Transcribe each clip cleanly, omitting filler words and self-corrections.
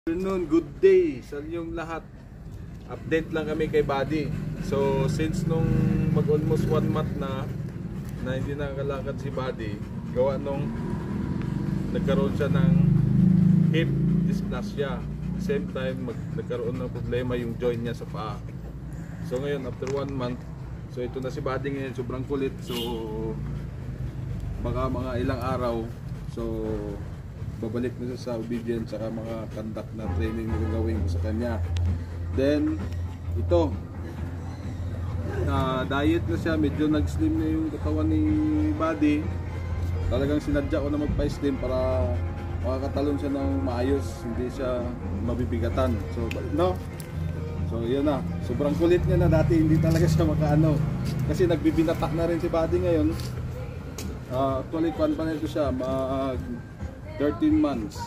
Afternoon, good day sa inyong lahat. Update lang kami kay Buddy. So since nung mag almost 1 month na hindi nakalakad si Buddy, gawa nung nagkaroon siya ng hip dysplasia. Same time nagkaroon ng problema yung joint niya sa paa. So ngayon after 1 month, so ito na si Buddy ngayon, sobrang kulit. So baka mga ilang araw, so babalik na siya sa obedience saka mga conduct na training na gagawin ko sa kanya. Then ito, diet na siya, medyo nag-slim na yung katawan ni Buddy. Talagang sinadya ko na magpa-slim para makakatalon siya ng maayos, hindi siya mabibigatan. So yun na, sobrang kulit niya na. Dati hindi talaga siya makaano, kasi nagbibinatak na rin si Buddy ngayon. Actually kwan pa nito siya, 13 months.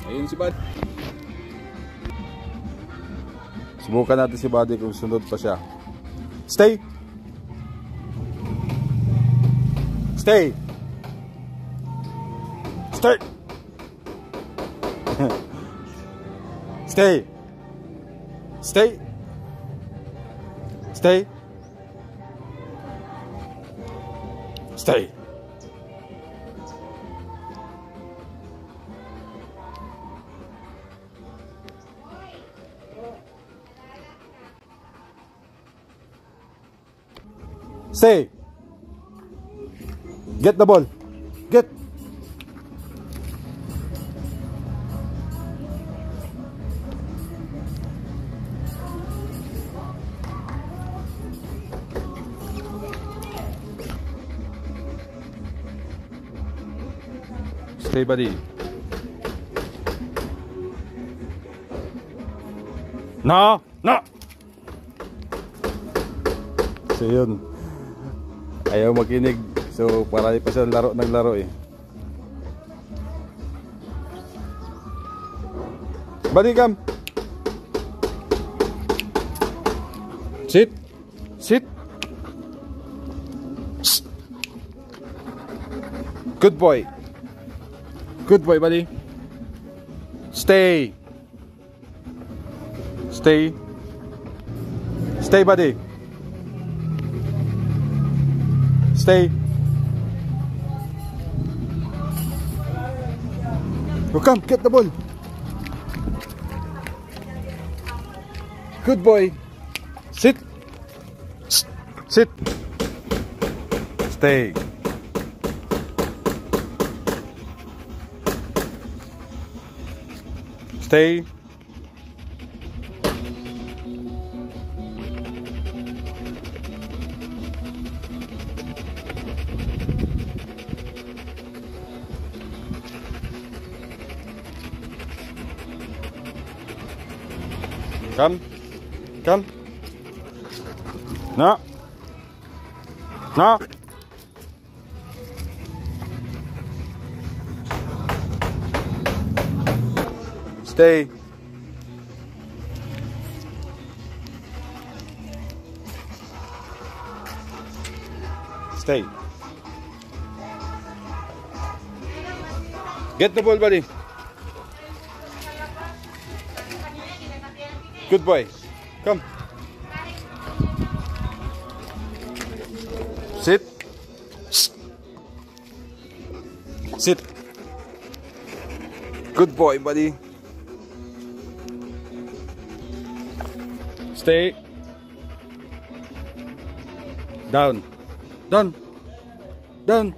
Ayun si Buddy. Subukan natin si Buddy kung sunod pa siya. Stay! Stay! Stay! Stay! Stay! Stay! Stay! Stay. Get the ball. Get. Stay, Buddy. No, no. So yun, ayaw makinig. So parali pa siya naglaro eh. Buddy, come. Sit. Sit. Good boy. Good boy, Buddy. Stay. Stay. Stay, Buddy. Stay. Oh, come, get the ball. Good boy. Sit. Sit. Stay. Stay. Come. Come. No. No. Stay. Stay. Get the ball, Buddy. Good boy. Come. Sit. Sit. Good boy, Buddy. Stay. Down. Down. Down.